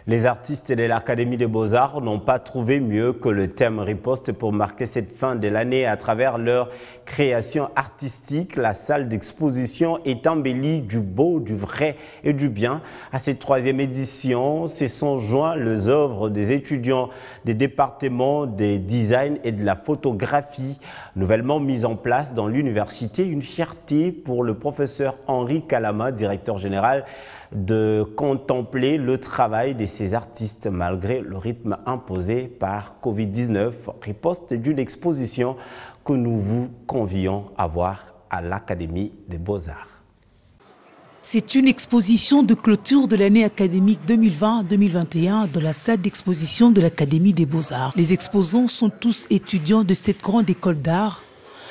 Les artistes de l'Académie des Beaux-Arts n'ont pas trouvé mieux que le thème riposte pour marquer cette fin de l'année à travers leur création artistique. La salle d'exposition est embellie du beau, du vrai et du bien. À cette troisième édition, se sont joints les œuvres des étudiants des départements des design et de la photographie, nouvellement mises en place dans l'université. Une fierté pour le professeur Henri Kalama, directeur général, de contempler le travail de ces artistes malgré le rythme imposé par Covid-19, riposte d'une exposition que nous vous convions à voir à l'Académie des Beaux-Arts. C'est une exposition de clôture de l'année académique 2020-2021 dans la salle d'exposition de l'Académie des Beaux-Arts. Les exposants sont tous étudiants de cette grande école d'art.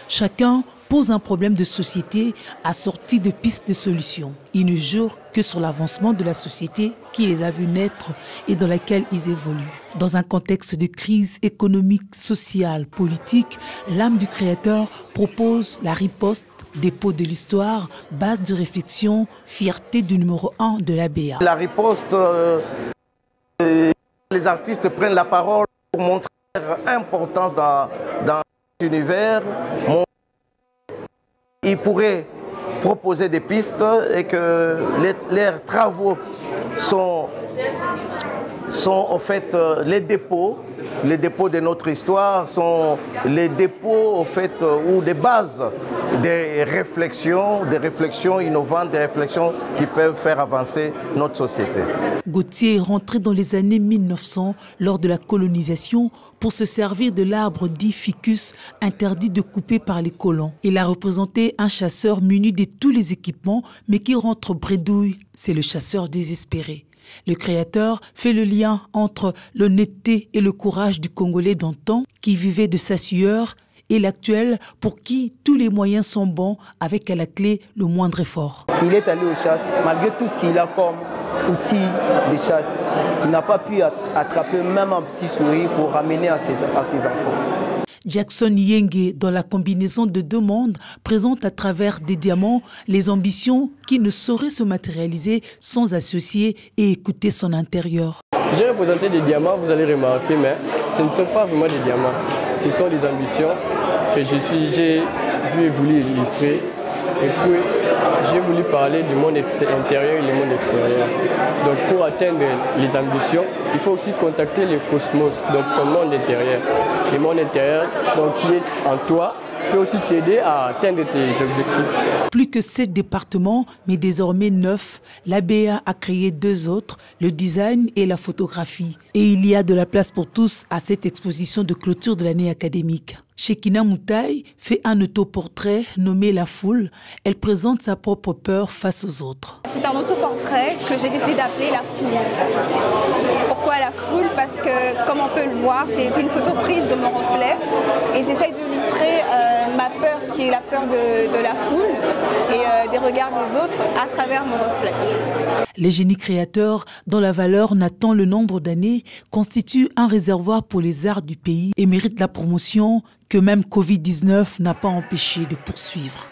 Chacun pose un problème de société assorti de pistes de solutions. Ils ne jurent que sur l'avancement de la société qui les a vus naître et dans laquelle ils évoluent. Dans un contexte de crise économique, sociale, politique, l'âme du créateur propose la riposte, dépôt de l'histoire, base de réflexion, fierté du numéro 1 de l'ABA. La riposte, les artistes prennent la parole pour montrer leur importance dans l'univers. Ils pourraient proposer des pistes et que leurs travaux sont en fait les dépôts de notre histoire, sont les dépôts en fait, ou des bases des réflexions innovantes, des réflexions qui peuvent faire avancer notre société. Gauthier est rentré dans les années 1900 lors de la colonisation pour se servir de l'arbre dit ficus, interdit de couper par les colons. Il a représenté un chasseur muni de tous les équipements mais qui rentre bredouille. C'est le chasseur désespéré. Le créateur fait le lien entre l'honnêteté et le courage du Congolais d'antan qui vivait de sa sueur et l'actuel pour qui tous les moyens sont bons avec à la clé le moindre effort. Il est allé aux chasses, malgré tout ce qu'il a comme outil de chasse. Il n'a pas pu attraper même un petit souris pour ramener à ses enfants. Jackson Yenge, dans la combinaison de deux mondes, présente à travers des diamants les ambitions qui ne sauraient se matérialiser sans associer et écouter son intérieur. J'ai représenté des diamants, vous allez remarquer, mais ce ne sont pas vraiment des diamants. Ce sont des ambitions que j'ai voulu illustrer. Et puis, j'ai voulu parler du monde intérieur et du monde extérieur. Donc, pour atteindre les ambitions, il faut aussi contacter le cosmos, donc ton monde intérieur. Le monde intérieur, donc, qui est en toi, peut aussi t'aider à atteindre tes objectifs. Plus que 7 départements, mais désormais 9, l'ABA a créé 2 autres, le design et la photographie. Et il y a de la place pour tous à cette exposition de clôture de l'année académique. Shekina Moutaï fait un autoportrait nommé La Foule. Elle présente sa propre peur face aux autres. C'est un autoportrait que j'ai décidé d'appeler La Foule. Pourquoi La Foule? Parce que, comme on peut le voir, c'est une photo prise de mon reflet. Et j'essaye d'illustrer ma peur, qui est la peur de la foule et des regards des autres à travers mon reflet. Les génies créateurs, dont la valeur n'attend le nombre d'années, constituent un réservoir pour les arts du pays et méritent la promotion que même Covid-19 n'a pas empêché de poursuivre.